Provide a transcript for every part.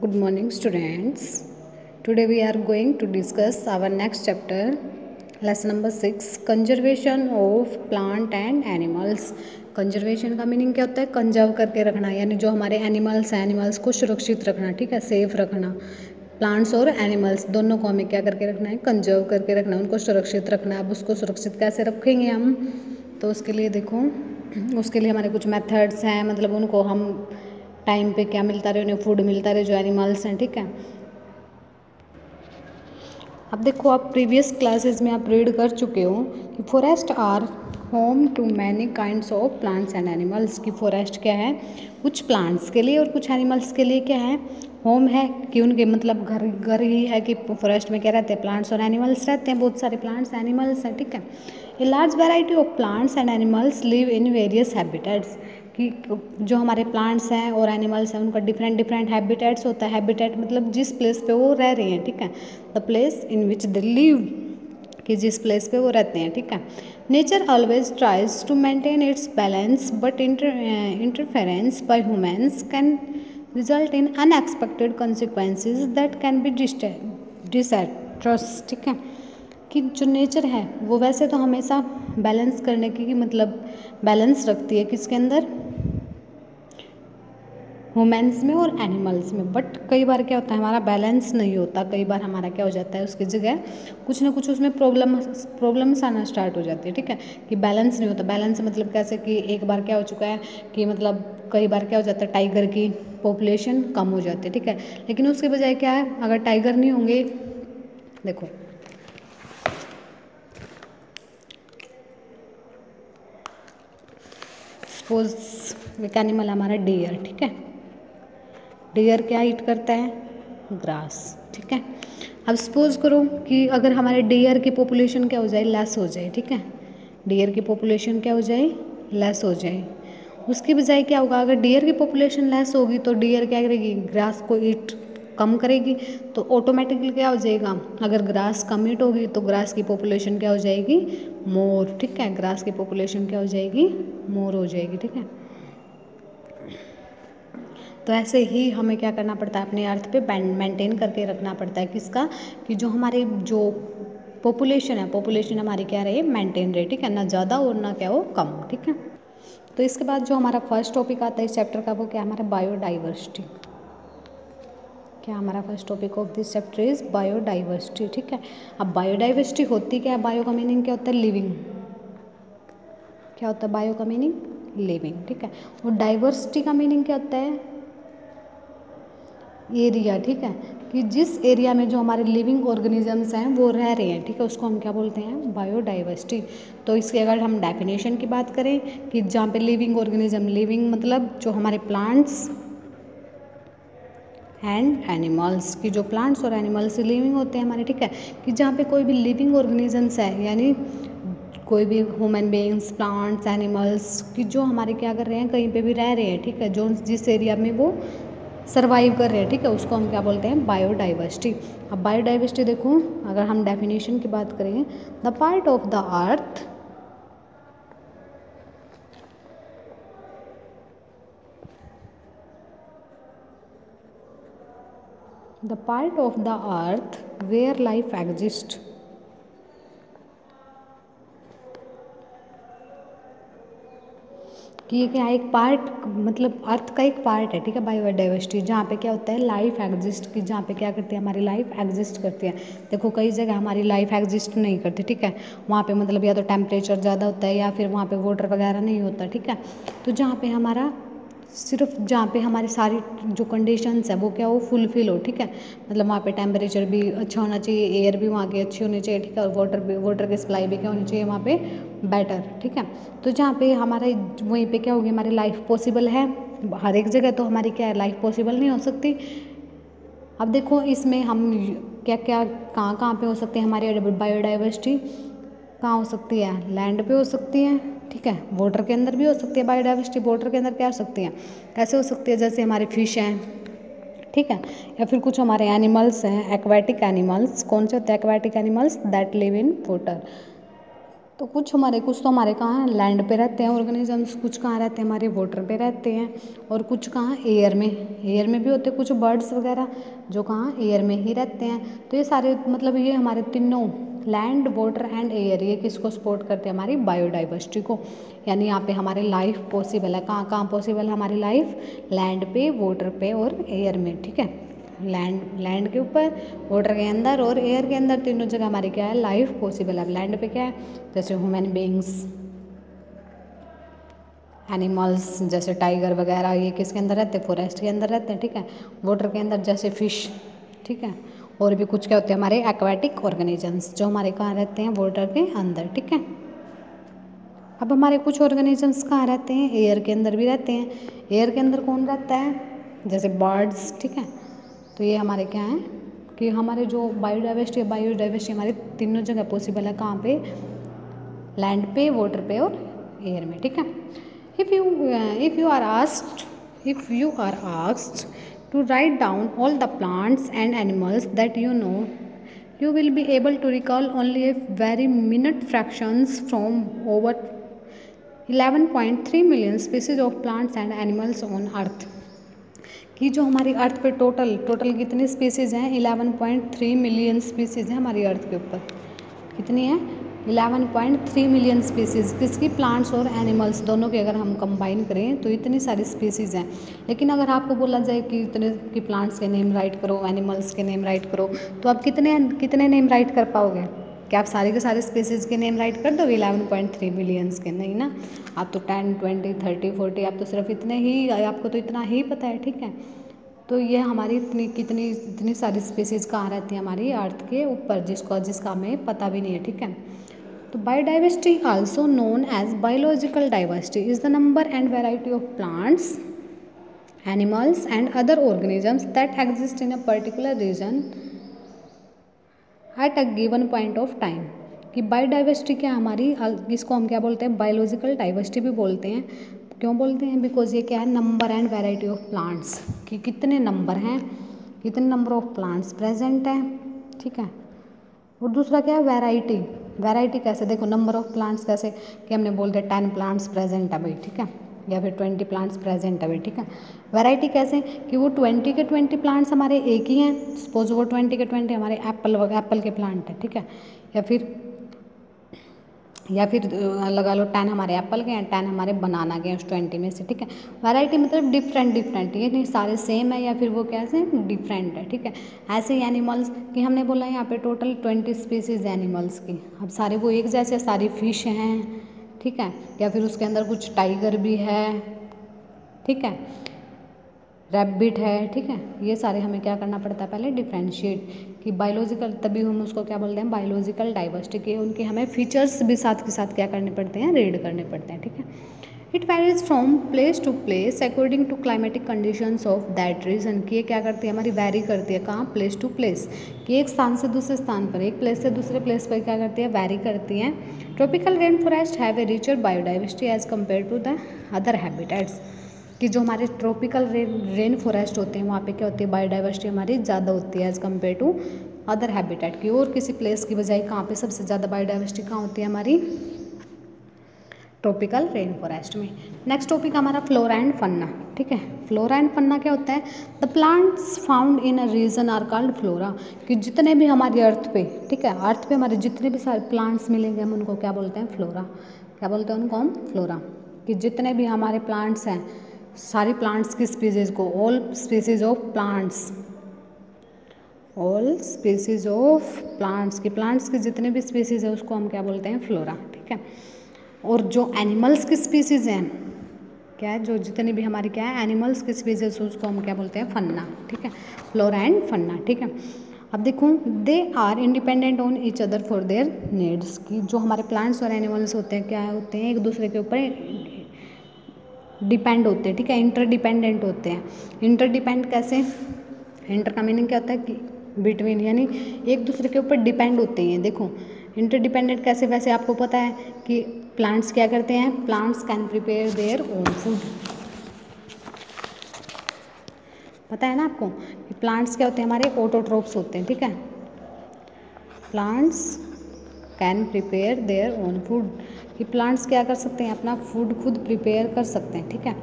Good morning, students. Today we are going to discuss our next chapter, lesson number 6, conservation of plant and animals. Conservation का meaning क्या होता है? Conserve करके रखना, यानी जो हमारे एनिमल्स हैं, एनिमल्स को सुरक्षित रखना, ठीक है, सेफ रखना। प्लांट्स और एनिमल्स दोनों को हमें क्या करके रखना है? कंजर्व करके रखना, उनको सुरक्षित रखना। अब उसको सुरक्षित कैसे रखेंगे हम? तो उसके लिए देखो, उसके लिए हमारे कुछ मेथड्स हैं, मतलब उनको हम टाइम पे क्या मिलता रहे, उन्हें फूड मिलता रहे, जो एनिमल्स हैं, ठीक है। अब देखो, आप प्रीवियस क्लासेस में आप रीड कर चुके हो कि forest are home to many kinds of plants and animals. की फॉरेस्ट क्या है? कुछ प्लांट्स के लिए और कुछ एनिमल्स के लिए क्या है? होम है। कि उनके मतलब घर ही है कि फॉरेस्ट में क्या रहते हैं? प्लांट्स और एनिमल्स रहते हैं, बहुत सारे प्लांट्स एनिमल्स हैं, ठीक है। A large variety of plants and animals live in various habitats. कि जो हमारे प्लांट्स हैं और एनिमल्स हैं उनका डिफरेंट हैबिटेट्स होता है। हैबिटेट मतलब जिस प्लेस पे वो रह रहे हैं, ठीक है। The place in which they live, कि जिस प्लेस पे वो रहते हैं, ठीक है। Nature always tries to maintain its balance, but interference by humans can result in unexpected consequences that can be disastrous, ठीक है। कि जो नेचर है वो वैसे तो हमेशा बैलेंस करने की मतलब बैलेंस रखती है, किसके अंदर? ह्यूमन्स में और एनिमल्स में। बट कई बार क्या होता है, हमारा बैलेंस नहीं होता। कई बार हमारा क्या हो जाता है, उसकी जगह कुछ ना कुछ उसमें प्रॉब्लम्स आना स्टार्ट हो जाती है, ठीक है। कि बैलेंस नहीं होता। बैलेंस मतलब कैसे कि एक बार क्या हो चुका है कि मतलब कई बार क्या हो जाता है, टाइगर की पॉपुलेशन कम हो जाती है, ठीक है। लेकिन उसके बजाय क्या है, अगर टाइगर नहीं होंगे, देखो सपोज एक एनिमल हमारा डियर, ठीक है। डियर क्या ईट करता है? ग्रास, ठीक है। अब सपोज करो कि अगर हमारे डियर की पॉपुलेशन क्या हो जाए, लेस हो जाए, ठीक है। डियर की पॉपुलेशन क्या हो जाए? लेस हो जाए। उसकी बजाय क्या होगा, अगर डियर की पॉपुलेशन लेस होगी तो डियर क्या करेगी? ग्रास को ईट कम करेगी। तो ऑटोमेटिकली क्या हो जाएगा, अगर ग्रास कम ईट होगी तो ग्रास की पॉपुलेशन क्या हो जाएगी? मोर, ठीक है। ग्रास की पॉपुलेशन क्या हो जाएगी? मोर हो जाएगी, ठीक है। तो ऐसे ही हमें क्या करना पड़ता है, अपने अर्थ पे मेंटेन करके रखना पड़ता है, किसका? कि जो हमारे जो पॉपुलेशन है, पॉपुलेशन हमारी क्या रहे? मेंटेन रहे, ठीक है। ना ज़्यादा और ना क्या हो, कम, ठीक है। तो इसके बाद जो हमारा फर्स्ट टॉपिक आता है इस चैप्टर का, वो क्या? हमारा बायोडाइवर्सिटी। क्या हमारा first topic of this chapter is biodiversity, ठीक है। अब बायोडाइवर्सिटी होती क्या है? बायो का मीनिंग क्या होता है? लिविंग। क्या होता है बायो का मीनिंग? लिविंग, ठीक है। और डाइवर्सिटी का मीनिंग क्या होता है? एरिया, ठीक है। कि जिस एरिया में जो हमारे लिविंग ऑर्गेनिजम्स हैं वो रह रहे हैं, ठीक है, उसको हम क्या बोलते हैं? बायोडाइवर्सिटी। तो इसकी अगर हम डेफिनेशन की बात करें कि जहाँ पे लिविंग ऑर्गेनिज्म, लिविंग मतलब जो हमारे प्लांट्स एंड एनिमल्स, की जो प्लांट्स और एनिमल्स लिविंग होते हैं हमारे, ठीक है। कि जहाँ पे कोई भी लिविंग ऑर्गेनिजम्स है, यानी कोई भी ह्यूमन बीइंग्स, प्लांट्स, एनिमल्स, कि जो हमारे क्या कर रहे हैं, कहीं पे भी रह रहे हैं, ठीक है, जो जिस एरिया में वो सर्वाइव कर रहे हैं, ठीक है, उसको हम क्या बोलते हैं? बायोडाइवर्सिटी। अब बायोडाइवर्सिटी देखो, अगर हम डेफिनेशन की बात करें, the part of the earth where life exists, कि ये क्या है? एक पार्ट, मतलब अर्थ का एक पार्ट है, ठीक है, बायोडाइवर्सिटी, जहाँ पे क्या होता है? लाइफ एग्जिस्ट, की जहाँ पे क्या करती है? हमारी लाइफ एग्जिस्ट करती है। देखो कई जगह हमारी लाइफ एग्जिस्ट नहीं करती, ठीक है। वहाँ पे मतलब या तो टेम्परेचर ज़्यादा होता है या फिर वहाँ पे वाटर वगैरह नहीं होता, ठीक है। तो जहाँ पे हमारा सिर्फ, जहाँ पे हमारी सारी जो कंडीशंस है वो क्या हो? फुलफिल हो, ठीक है। मतलब वहाँ पे टेम्परेचर भी अच्छा होना चाहिए, एयर भी वहाँ की अच्छी होनी चाहिए, ठीक है, और वाटर की सप्लाई भी क्या होनी चाहिए वहाँ पे? बेटर, ठीक है। तो जहाँ पे हमारा वहीं पे क्या होगी? हमारी लाइफ पॉसिबल है। हर एक जगह तो हमारी क्या है? लाइफ पॉसिबल नहीं हो सकती। अब देखो इसमें हम क्या क्या कहाँ कहाँ पे हो सकते हैं हमारी बायोडाइवर्सिटी? कहाँ हो सकती है? लैंड पे हो सकती है, ठीक है। वाटर के अंदर भी हो सकती है बायोडाइवर्सिटी। वाटर के अंदर क्या हो सकती है? कैसे हो सकती है? जैसे हमारे फिश हैं, ठीक है, या फिर कुछ हमारे एनिमल्स हैं, एक्वाटिक एनिमल्स। कौन से होते हैं aquatic animals? That live in water. तो कुछ तो हमारे कहाँ लैंड पे रहते हैं ऑर्गेनिजम्स, कुछ कहाँ रहते हैं हमारे वाटर पे रहते हैं, और कुछ कहाँ एयर में भी होते हैं कुछ बर्ड्स वगैरह जो कहाँ एयर में ही रहते हैं। तो ये सारे मतलब ये हमारे तीनों लैंड वाटर एंड एयर ये किसको सपोर्ट करते हैं, हमारी बायोडाइवर्सिटी को। यानी यहाँ पे हमारे लाइफ पॉसिबल है। कहाँ कहाँ पॉसिबल है हमारी लाइफ, लैंड पे, वाटर पे और एयर में, ठीक है। लैंड के ऊपर, वाटर के अंदर और एयर के अंदर, तीनों जगह हमारी क्या है, लाइफ पॉसिबल है। लैंड पे क्या है, जैसे ह्यूमन बींग्स, एनिमल्स जैसे टाइगर वगैरह, ये किसके अंदर रहते हैं, फॉरेस्ट के अंदर रहते हैं, ठीक है। वाटर के अंदर जैसे फिश, ठीक है। और भी कुछ क्या होते हैं हमारे एक्वाटिक ऑर्गेनिजम्स जो हमारे कहाँ रहते हैं, वाटर के अंदर, ठीक है। अब हमारे कुछ ऑर्गेनिजम्स कहाँ रहते हैं, एयर के अंदर भी रहते हैं। एयर के अंदर कौन रहता है, जैसे बर्ड्स, ठीक है। तो ये हमारे क्या है कि हमारे जो बायोडाइवर्सिटी हमारे तीनों जगह पॉसिबल है। कहाँ पे, लैंड पे, वाटर पे और एयर में, ठीक है। If you are asked to write down all the plants and animals that you know, you will be able to recall only a very minute fractions from over 11.3 million species of plants and animals on earth। कि जो हमारी अर्थ पे total कितनी species हैं, 11.3 million species हैं हमारी अर्थ के ऊपर। कितनी है, 11.3 मिलियन स्पीसीज़, किसकी, प्लांट्स और एनिमल्स दोनों के अगर हम कंबाइन करें तो इतनी सारी स्पीसीज़ हैं। लेकिन अगर आपको बोला जाए कि इतने कि प्लांट्स के नेम राइट करो, एनिमल्स के नेम राइट करो, तो आप कितने नेम राइट कर पाओगे? क्या आप सारे के सारे स्पीसीज़ के नेम राइट कर दोगे 11.3 मिलियंस के? नहीं ना, आप तो 10, 20, 30, 40 आप तो सिर्फ इतने ही, आपको तो इतना ही पता है, ठीक है। तो ये हमारी इतनी सारी स्पीसीज़ कहाँ रहती हैं, हमारी अर्थ के ऊपर, जिसका हमें पता भी नहीं है, ठीक है। तो biodiversity also known as biological diversity is the number and variety of plants, animals and other organisms that exist in a particular region at a given point of time. कि बायोडाइवर्सिटी क्या हमारी, इसको हम क्या बोलते हैं, बायोलॉजिकल डाइवर्सिटी भी बोलते हैं। क्यों बोलते हैं, बिकॉज ये क्या है, number and variety of plants, कि कितने नंबर हैं, कितने नंबर ऑफ प्लांट्स प्रेजेंट हैं, ठीक है। और दूसरा क्या है, वैरायटी कैसे, देखो नंबर ऑफ प्लांट्स कैसे, कि हमने बोल दिया 10 प्लांट्स प्रेजेंट है भाई, ठीक है, या फिर 20 प्लांट्स प्रेजेंट है भाई, ठीक है। वैरायटी कैसे, कि वो 20 के 20 प्लांट्स हमारे एक ही हैं, सपोज वो 20 के 20 हमारे एप्पल के प्लांट है, ठीक है। या फिर लगा लो 10 हमारे एप्पल के हैं, 10 हमारे बनाना के हैं उस 20 में से, ठीक है। वैरायटी मतलब डिफरेंट, ये नहीं सारे सेम है या फिर वो कैसे डिफरेंट है, ठीक है। ऐसे ही एनिमल्स कि हमने बोला यहाँ पे टोटल 20 स्पीसीज़ एनिमल्स की, अब सारे वो एक जैसे, सारी फिश हैं, ठीक है, या फिर उसके अंदर कुछ टाइगर भी है, ठीक है, रैबिट है, ठीक है। ये सारे हमें क्या करना पड़ता है, पहले डिफ्रेंशिएट, कि बायोलॉजिकल, तभी हम उसको क्या बोलते हैं, बायोलॉजिकल डाइवर्सिटी के उनके हमें फीचर्स भी साथ के साथ क्या करने पड़ते हैं, रीड करने पड़ते हैं, ठीक है। It varies from place to place according to climatic conditions of that region, कि ये क्या करती है, हमारी वैरी करती है, कहाँ, प्लेस टू प्लेस, कि एक स्थान से दूसरे स्थान पर, एक प्लेस से दूसरे प्लेस पर क्या करती है, वैरी करती हैं। Tropical rainforest have a richer biodiversity as compare to the other habitats, कि जो हमारे ट्रॉपिकल रेन फॉरेस्ट होते हैं वहाँ पे क्या होती है, बायोडाइवर्सिटी हमारी ज़्यादा होती है as compare to other habitat की, और किसी प्लेस की बजाय कहाँ पे सबसे ज़्यादा बायोडाइवर्सिटी कहाँ होती है, हमारी ट्रॉपिकल रेन फॉरेस्ट में। नेक्स्ट टॉपिक हमारा फ्लोरा एंड फन्ना, ठीक है। फ्लोरा एंड फन्ना क्या होता है, the plants found in a region are called flora, कि जितने भी हमारी अर्थ पे, ठीक है, अर्थ पे हमारे जितने भी सारे प्लांट्स मिलेंगे हम उनको क्या बोलते हैं, फ्लोरा। क्या बोलते हैं उनको हम, फ्लोरा। कि जितने भी हमारे प्लांट्स हैं, सारी प्लांट्स की स्पीसीज़ को, ऑल स्पीसीज़ ऑफ प्लांट्स की, प्लांट्स की जितने भी स्पीसीज़ है उसको हम क्या बोलते हैं, फ्लोरा, ठीक है। और जो एनिमल्स की स्पीसीज़ हैं, क्या है, जो जितनी भी हमारी क्या है एनिमल्स की स्पीसीज़ उसको हम क्या बोलते हैं, फन्ना, ठीक है। फ्लोरा एंड फन्ना, ठीक है। अब देखो, they are independent on each other for their needs, की जो हमारे प्लांट्स और एनिमल्स होते हैं क्या होते हैं, एक दूसरे के ऊपर डिपेंड होते हैं, ठीक है, इंटरडिपेंडेंट होते हैं। इंटरडिपेंड कैसे, इंटर का मीनिंग क्या होता है, कि बिटवीन, यानी एक दूसरे के ऊपर डिपेंड होते हैं। देखो इंटरडिपेंडेंट कैसे, वैसे आपको पता है कि प्लांट्स क्या करते हैं, plants can prepare their own food, पता है ना आपको, कि प्लांट्स क्या होते हैं, हमारे ऑटोट्रोप्स होते हैं, ठीक है। Plants can prepare their own food, कि प्लांट्स क्या कर सकते हैं, अपना फूड खुद प्रिपेयर कर सकते हैं, ठीक है।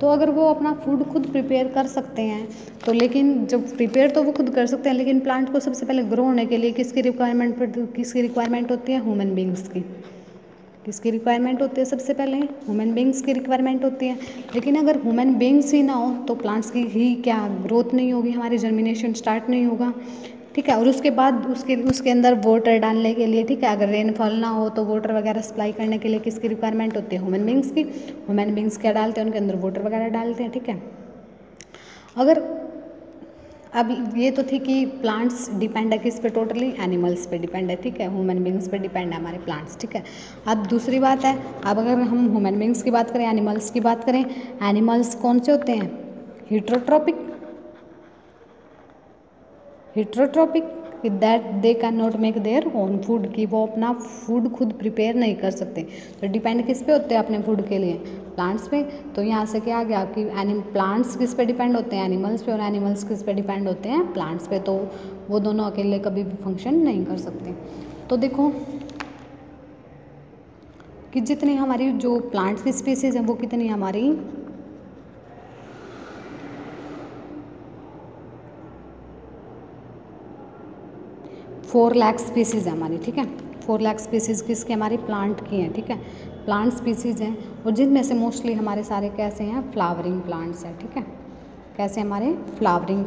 तो अगर वो अपना फूड खुद प्रिपेयर कर सकते हैं तो, लेकिन जब प्रिपेयर तो वो खुद कर सकते हैं, लेकिन प्लांट को सबसे पहले ग्रो होने के लिए किसकी रिक्वायरमेंट होती है, ह्यूमन बींग्स की। किसकी रिक्वायरमेंट होती है, सबसे पहले ह्यूमन बींग्स की रिक्वायरमेंट होती है। लेकिन अगर ह्यूमन बींग्स ही ना हो तो प्लांट्स की ही क्या ग्रोथ नहीं होगी, हमारी जर्मिनेशन स्टार्ट नहीं होगा, ठीक है। और उसके बाद उसके अंदर वाटर डालने के लिए, ठीक है, अगर रेनफॉल ना हो तो वाटर वगैरह सप्लाई करने के लिए किसकी रिक्वायरमेंट होती है, ह्यूमन बींग्स की। ह्यूमन बींग्स क्या डालते हैं, उनके अंदर वाटर वगैरह डालते हैं, ठीक है। अगर अब ये तो थी कि प्लांट्स डिपेंड है किस पे, टोटली एनिमल्स पे डिपेंड है, ठीक है, ह्यूमन बींग्स पे डिपेंड है हमारे प्लांट्स, ठीक है। अब दूसरी बात है, अब अगर हम ह्यूमन बींग्स की बात करें, एनिमल्स की बात करें, एनिमल्स कौन से होते हैं, heterotrophic that they can not make their own food, कि वो अपना फूड खुद प्रिपेयर नहीं कर सकते। तो डिपेंड किस पे होते हैं अपने फूड के लिए, प्लांट्स पे। तो यहाँ से क्या आ गया कि प्लांट्स किस पे डिपेंड होते हैं, एनिमल्स पे, और एनिमल्स किस पे डिपेंड होते हैं, प्लांट्स पे। तो वो दोनों अकेले कभी भी फंक्शन नहीं कर सकते। तो देखो कि जितनी हमारी जो प्लांट्स की स्पीसीज हैं वो कितनी हमारी 4 लाख स्पीसीज़ है हमारी, ठीक है। 4 लाख स्पीसीज़ किसके, हमारी प्लांट की हैं, ठीक है, प्लांट स्पीसीज़ हैं। और जिनमें से मोस्टली हमारे सारे कैसे हैं, फ्लावरिंग प्लांट्स हैं, ठीक है। कैसे हमारे फ्लावरिंग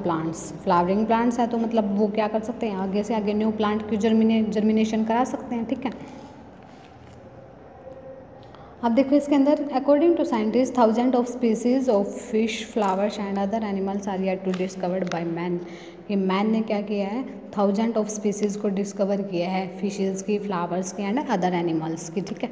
प्लांट्स हैं, तो मतलब वो क्या कर सकते हैं, आगे से आगे न्यू प्लांट की जर्मिनेशन करा सकते हैं, ठीक है। अब देखो इसके अंदर, according to scientist 1000 of species of fish, flowers and other animals are yet to discovered by man. कि मैन ने क्या किया है, 1000 ऑफ स्पीसीज़ को डिस्कवर किया है, फिशेज़ की, फ्लावर्स की एंड अदर एनिमल्स की, ठीक है।